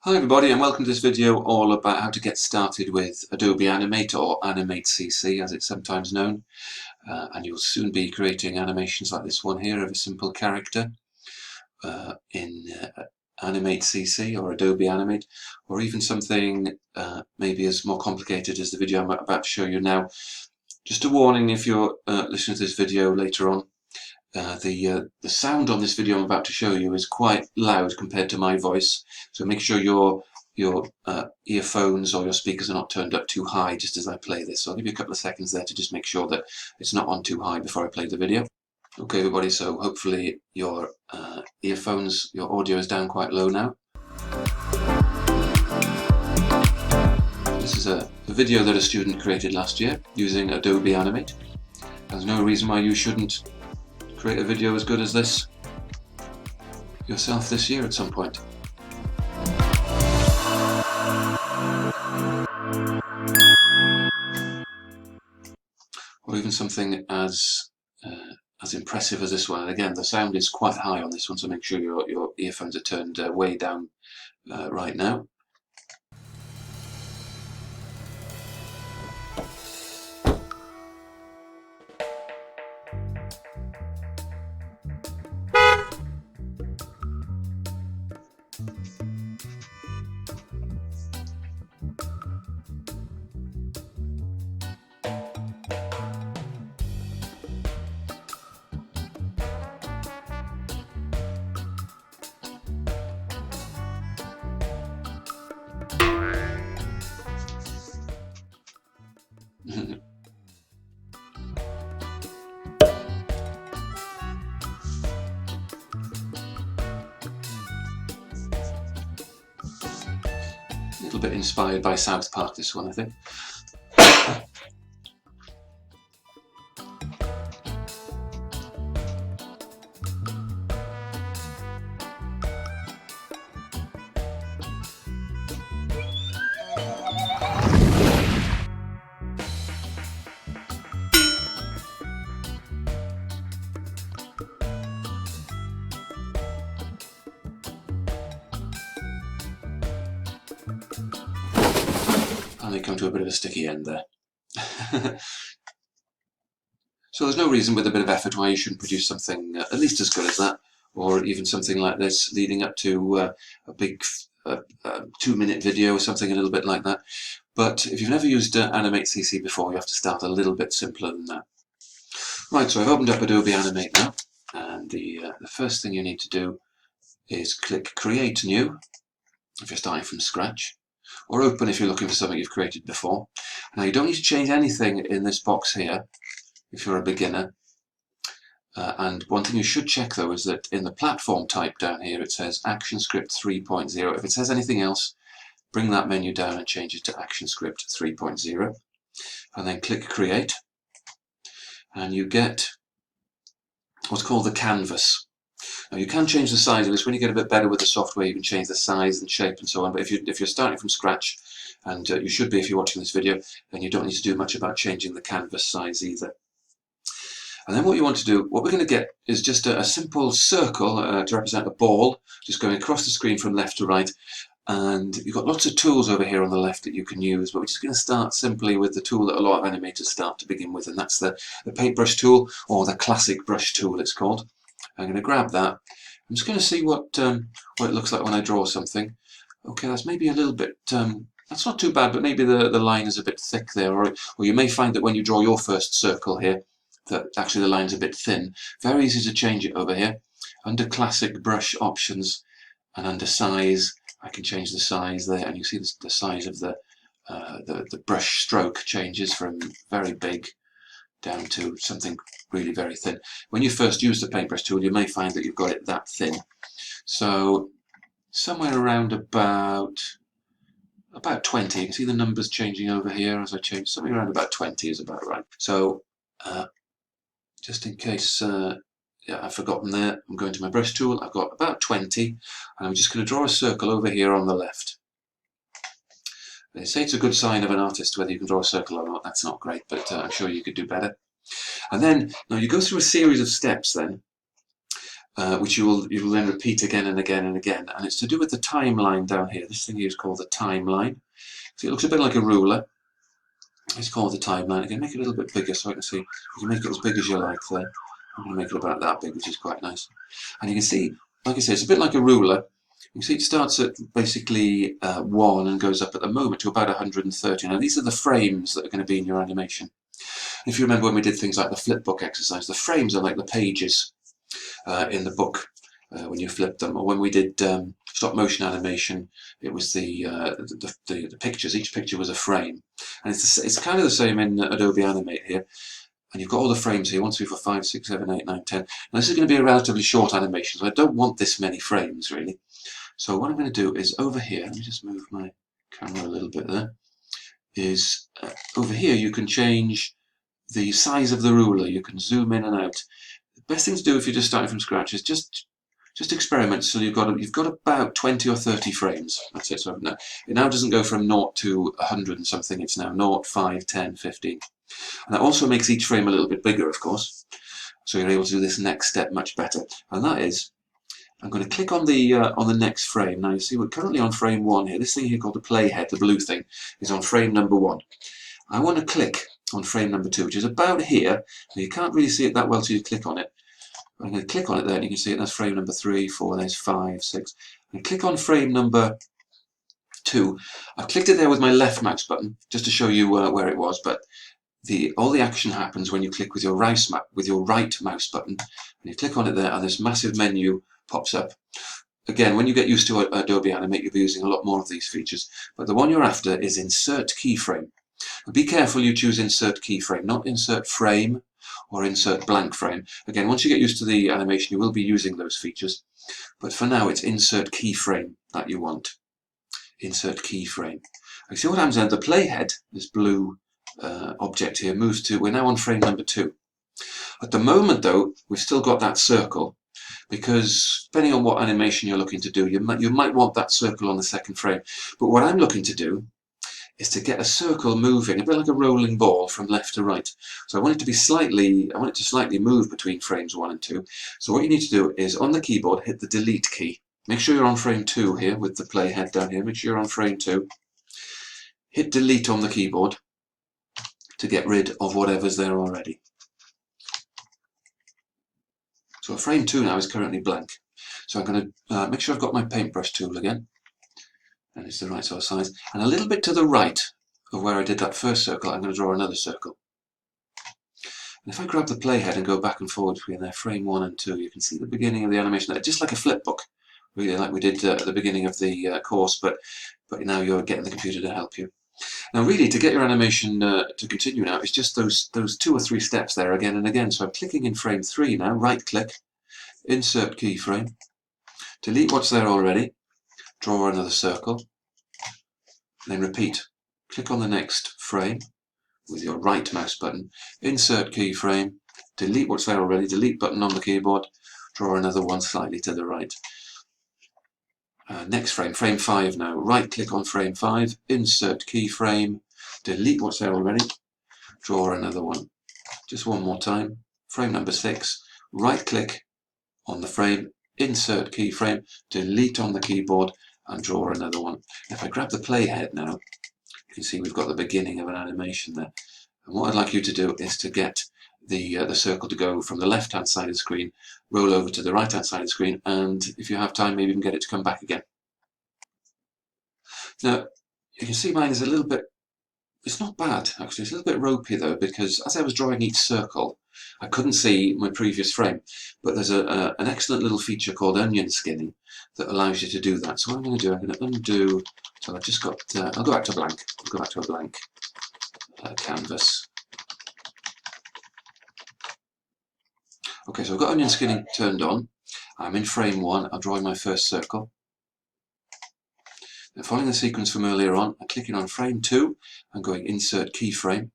Hi everybody, and welcome to this video all about how to get started with Adobe Animate, or Animate CC as it's sometimes known. And you'll soon be creating animations like this one here of a simple character in Animate CC or Adobe Animate, or even something maybe as more complicated as the video I'm about to show you now. Just a warning, if you're listening to this video later on, the sound on this video I'm about to show you is quite loud compared to my voice, so make sure your earphones or your speakers are not turned up too high just as I play this. So I'll give you a couple of seconds there to just make sure that it's not on too high before I play the video. Okay everybody, so hopefully your earphones, your audio is down quite low now. This is a video that a student created last year using Adobe Animate. There's no reason why you shouldn't create a video as good as this yourself this year at some point. Or even something as impressive as this one. And again, the sound is quite high on this one, so make sure your earphones are turned way down right now. A little bit inspired by South Park, this one, I think. And they come to a bit of a sticky end there. So there's no reason with a bit of effort why you shouldn't produce something at least as good as that, or even something like this leading up to a big 2-minute video or something a little bit like that. But if you've never used Animate CC before, you have to start a little bit simpler than that. Right, so I've opened up Adobe Animate now, and the first thing you need to do is click Create New if you're starting from scratch, or Open if you're looking for something you've created before. Now you don't need to change anything in this box here if you're a beginner. And one thing you should check though is that in the platform type down here it says ActionScript 3.0. If it says anything else, bring that menu down and change it to ActionScript 3.0, and then click Create, and you get what's called the canvas. Now you can change the size of this. When you get a bit better with the software, you can change the size and shape and so on, but if you're starting from scratch, and you should be if you're watching this video, then you don't need to do much about changing the canvas size either. And then what you want to do, what we're going to get is just a simple circle to represent a ball, just going across the screen from left to right. And you've got lots of tools over here on the left that you can use, but we're just going to start simply with the tool that a lot of animators start to begin with, and that's the paintbrush tool, or the classic brush tool it's called. I'm going to grab that. I'm just going to see what it looks like when I draw something. Okay, that's maybe a little bit, that's not too bad, but maybe the line is a bit thick there, or you may find that when you draw your first circle here, that actually the line's a bit thin. Very easy to change it over here. Under classic brush options and under size, I can change the size there, and you see the size of the brush stroke changes from very big down to something really very thin. When you first use the paintbrush tool, you may find that you've got it that thin. So somewhere around about 20. You can see the numbers changing over here as I change. Something around about 20 is about right. So just in case yeah, I've forgotten there, I'm going to my brush tool. I've got about 20, and I'm just going to draw a circle over here on the left. They say it's a good sign of an artist whether you can draw a circle or not. That's not great, but I'm sure you could do better. And then, now you go through a series of steps then which you will then repeat again and again and again. And it's to do with the timeline down here. This thing here is called the timeline. So it looks a bit like a ruler. It's called the timeline. You can make it a little bit bigger so I can see. You can make it as big as you like there. I'm going to make it about that big, which is quite nice. And you can see, like I say, it's a bit like a ruler. You can see it starts at basically 1 and goes up at the moment to about 130. Now these are the frames that are going to be in your animation. If you remember when we did things like the flip book exercise, the frames are like the pages in the book when you flip them. Or when we did stop motion animation, it was the pictures. Each picture was a frame. And it's kind of the same in Adobe Animate here. And you've got all the frames here, 1, 2, 4, 5, 6, 7, 8, 9, 10. Now this is going to be a relatively short animation, so I don't want this many frames really. So what I'm going to do is over here, let me just move my camera a little bit there, is over here you can change the size of the ruler. You can zoom in and out. The best thing to do if you're just starting from scratch is just experiment. So you've got about 20 or 30 frames. That's it. So it now doesn't go from 0 to 100 and something. It's now 0, 5, 10, 15. And that also makes each frame a little bit bigger, of course. So you're able to do this next step much better. And that is, I'm going to click on the next frame. Now you see we're currently on frame 1 here. This thing here called the playhead, the blue thing, is on frame number 1. I want to click on frame number 2, which is about here. Now you can't really see it that well till you click on it. I'm going to click on it there and you can see it. That's frame number 3, 4, there's 5, 6. And click on frame number 2. I've clicked it there with my left mouse button just to show you where it was, but all the action happens when you click with your right mouse button, and you click on it there, and this massive menu pops up. Again, when you get used to Adobe Animate, you'll be using a lot more of these features, but the one you're after is Insert Keyframe. And be careful you choose Insert Keyframe, not Insert Frame or Insert Blank Frame. Again, once you get used to the animation, you will be using those features, but for now it's Insert Keyframe that you want. Insert Keyframe. You see what happens then? The playhead, this blue object here, moves to, we're now on frame number 2. At the moment though, we've still got that circle, because depending on what animation you're looking to do, you might want that circle on the second frame. But what I'm looking to do is to get a circle moving, a bit like a rolling ball from left to right. So I want it to slightly move between frames 1 and 2. So what you need to do is on the keyboard, hit the delete key. Make sure you're on frame 2 here with the playhead down here. Make sure you're on frame 2. Hit delete on the keyboard to get rid of whatever's there already. So frame 2 now is currently blank. So I'm going to make sure I've got my paintbrush tool again, and it's the right sort of size. And a little bit to the right of where I did that first circle, I'm going to draw another circle. And if I grab the playhead and go back and forward between there, frame 1 and 2, you can see the beginning of the animation there, just like a flip book, really, like we did at the beginning of the course, but now you're getting the computer to help you. Now really, to get your animation to continue now, it's just those 2 or 3 steps there again and again. So I'm clicking in frame 3 now, right click, insert keyframe, delete what's there already, draw another circle, then repeat. Click on the next frame with your right mouse button, insert keyframe, delete what's there already, delete button on the keyboard, draw another one slightly to the right. Next frame, frame 5 now, right click on frame 5, insert keyframe, delete what's there already, draw another one. Just one more time, frame number 6, right click on the frame, insert keyframe, delete on the keyboard and draw another one. If I grab the playhead now, you can see we've got the beginning of an animation there. And what I'd like you to do is to get the circle to go from the left hand side of the screen, roll over to the right hand side of the screen, and if you have time, maybe even get it to come back again. Now you can see mine is a little bit, it's not bad actually, it's a little bit ropey though, because as I was drawing each circle I couldn't see my previous frame, but there's an excellent little feature called onion skinning that allows you to do that. So what I'm going to do, I'm going to undo, so I've just got, I'll go back to blank, I'll go back to a blank canvas. Okay, so I've got onion skinning turned on. I'm in frame 1, I'm drawing my first circle. Then following the sequence from earlier on, I'm clicking on frame 2, I'm going insert keyframe,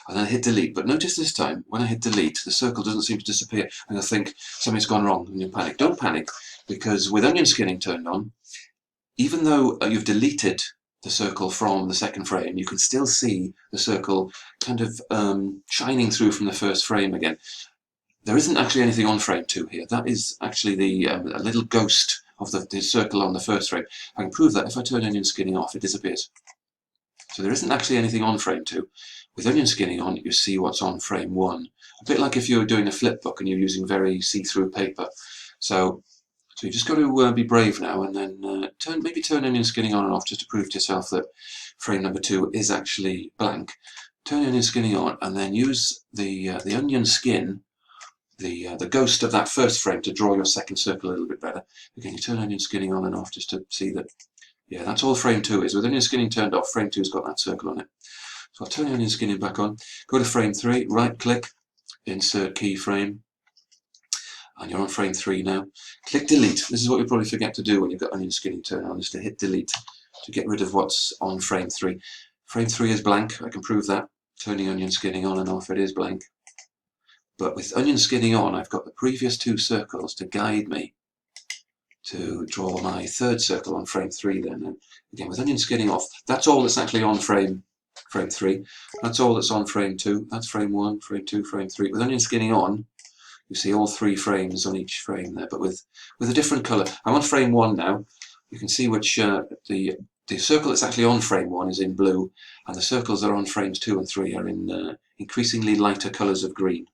and then I hit delete. But notice this time, when I hit delete, the circle doesn't seem to disappear, and I think something's gone wrong, and you panic. Don't panic, because with onion skinning turned on, even though you've deleted the circle from the second frame, you can still see the circle kind of shining through from the first frame again. there isn't actually anything on frame 2 here. That is actually the a little ghost of the circle on the first frame. I can prove that if I turn onion skinning off, it disappears. So there isn't actually anything on frame 2. With onion skinning on, you see what's on frame 1. A bit like if you're doing a flip book and you're using very see-through paper. So you've just got to be brave now, and then maybe turn onion skinning on and off just to prove to yourself that frame number 2 is actually blank. Turn onion skinning on, and then use the onion skin, the ghost of that first frame, to draw your second circle a little bit better. Again, you turn onion skinning on and off just to see that. Yeah, that's all frame 2 is. With onion skinning turned off, frame 2's got that circle on it. So I'll turn the onion skinning back on. Go to frame 3, right click, insert keyframe. And you're on frame 3 now. Click delete. This is what you'll probably forget to do when you've got onion skinning turned on, is to hit delete to get rid of what's on frame 3. Frame 3 is blank, I can prove that. Turning onion skinning on and off, it is blank. But with onion skinning on, I've got the previous 2 circles to guide me to draw my third circle on frame 3 then. And again, with onion skinning off, that's all that's actually on frame 3. That's all that's on frame 2. That's frame 1, frame 2, frame 3. With onion skinning on, you see all 3 frames on each frame there, but with a different colour. I'm on frame 1 now. You can see which the circle that's actually on frame 1 is in blue, and the circles that are on frames 2 and 3 are in increasingly lighter colours of green.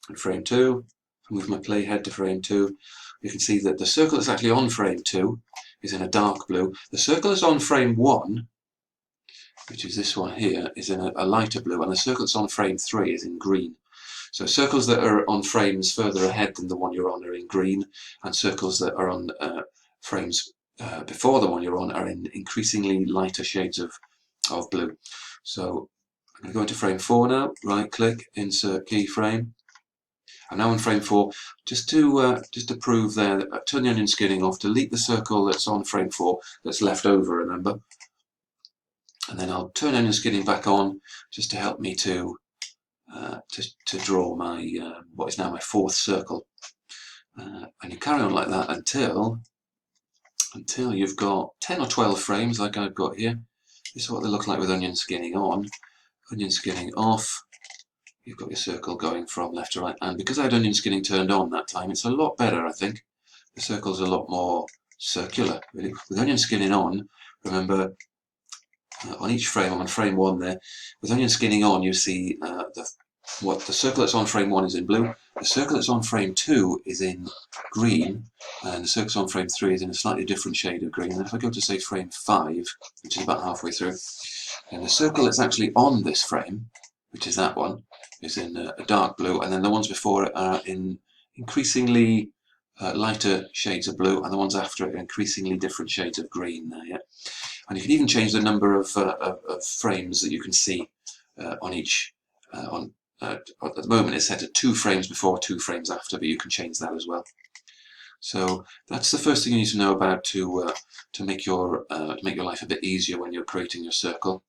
And frame 2, if I move my playhead to frame 2, you can see that the circle that's actually on frame 2 is in a dark blue. The circle that's on frame 1, which is this one here, is in a lighter blue, and the circle that's on frame 3 is in green. So circles that are on frames further ahead than the one you're on are in green, and circles that are on frames before the one you're on are in increasingly lighter shades of blue. So I'm going to go into frame 4 now, right click, insert keyframe. I'm now on frame 4, just to prove there, that turn the onion skinning off, delete the circle that's on frame 4 that's left over, remember. And then I'll turn onion skinning back on just to help me to draw my what is now my 4th circle, and you carry on like that until you've got 10 or 12 frames like I've got here. This is what they look like with onion skinning on. Onion skinning off, you've got your circle going from left to right, and because I had onion skinning turned on that time, it's a lot better, I think. The circle's a lot more circular, really. With onion skinning on, remember, on each frame, I'm on frame 1 there, with onion skinning on, you see the circle that's on frame 1 is in blue, the circle that's on frame 2 is in green, and the circle that's on frame 3 is in a slightly different shade of green. And if I go to, say, frame 5, which is about halfway through, and the circle that's actually on this frame, which is that one, is in a dark blue, and then the ones before it are in increasingly lighter shades of blue, and the ones after it are increasingly different shades of green there, yeah. And you can even change the number of frames that you can see on each. At the moment it's set at 2 frames before, 2 frames after, but you can change that as well. So that's the first thing you need to know about to make your life a bit easier when you're creating your circle.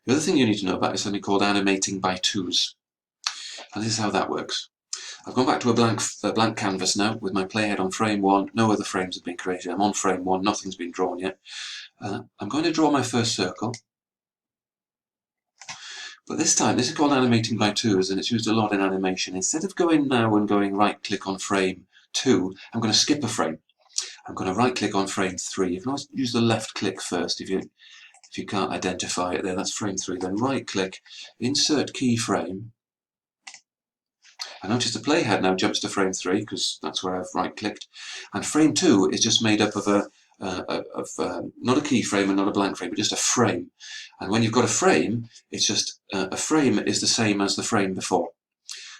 The other thing you need to know about is something called animating by 2s, and this is how that works. I've gone back to a blank canvas now with my playhead on frame 1. No other frames have been created. I'm on frame 1. Nothing's been drawn yet. I'm going to draw my first circle. But this time, this is called animating by 2s, and it's used a lot in animation. Instead of going now and going right click on frame 2, I'm going to skip a frame. I'm going to right click on frame 3. You can always use the left click first if you can't identify it there. That's frame 3. Then right click, insert keyframe. I notice the playhead now jumps to frame 3 because that's where I've right clicked. And frame 2 is just made up of not a keyframe and not a blank frame, but just a frame. And when you've got a frame, it's just a frame is the same as the frame before.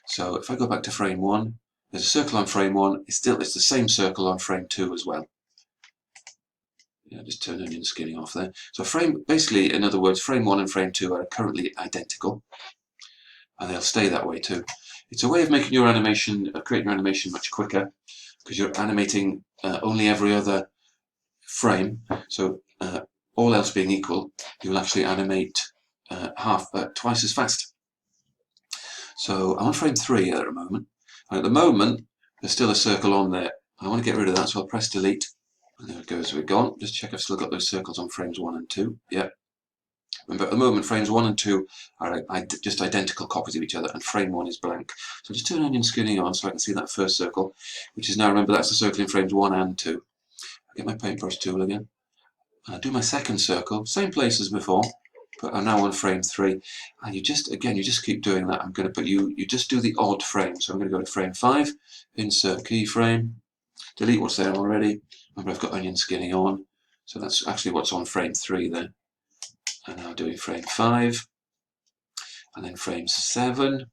So if I go back to frame 1, there's a circle on frame 1. It's the same circle on frame 2 as well. Yeah, just turn onion skinning off there. So frame, basically, in other words, frame 1 and frame 2 are currently identical, and they'll stay that way too. It's a way of making your animation, creating your animation much quicker, because you're animating only every other frame. So all else being equal, you will actually animate twice as fast. So I'm on frame 3 at the moment, and at the moment there's still a circle on there. I want to get rid of that, so I'll press delete, and there it goes. We're gone. Just check I've still got those circles on frames 1 and 2. Yep. Remember, at the moment, frames 1 and 2 are just identical copies of each other, and frame 1 is blank. So just turn onion skinning on so I can see that first circle, which is now, remember, that's the circle in frames 1 and 2. I get my paintbrush tool again, and I do my second circle, same place as before, but I'm now on frame 3. And you just keep doing that. I'm going to put you just do the odd frame. So I'm going to go to frame 5, insert keyframe, delete what's there already. Remember, I've got onion skinning on, so that's actually what's on frame 3 there. And now doing frame 5, and then frame 7,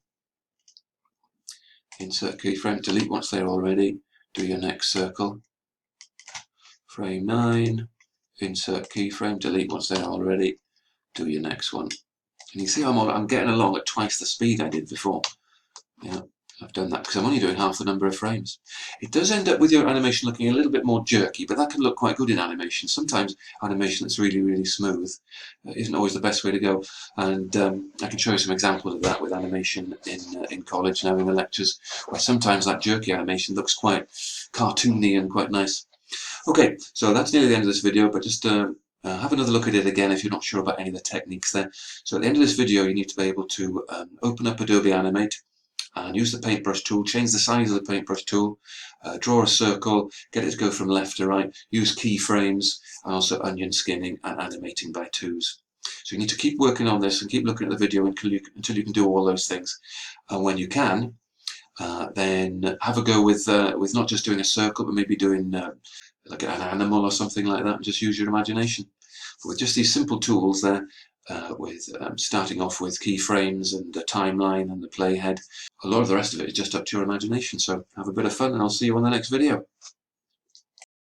insert keyframe, delete what's there already, do your next circle. Frame 9, insert keyframe, delete what's there already, do your next one. And you see I'm getting along at twice the speed I did before. Yeah, I've done that because I'm only doing half the number of frames. It does end up with your animation looking a little bit more jerky, but that can look quite good in animation. Sometimes animation that's really, really smooth isn't always the best way to go. And I can show you some examples of that with animation in college now in the lectures, where sometimes that jerky animation looks quite cartoony and quite nice. Okay, so that's nearly the end of this video, but just have another look at it again if you're not sure about any of the techniques there. So at the end of this video, you need to be able to open up Adobe Animate and use the paintbrush tool, change the size of the paintbrush tool, draw a circle, get it to go from left to right, use keyframes, and also onion skinning and animating by twos. So you need to keep working on this and keep looking at the video until you can do all those things. And when you can, then have a go with not just doing a circle, but maybe doing like an animal or something like that, and just use your imagination. But with just these simple tools there, with starting off with keyframes and the timeline and the playhead, a lot of the rest of it is just up to your imagination. So have a bit of fun, and I'll see you on the next video.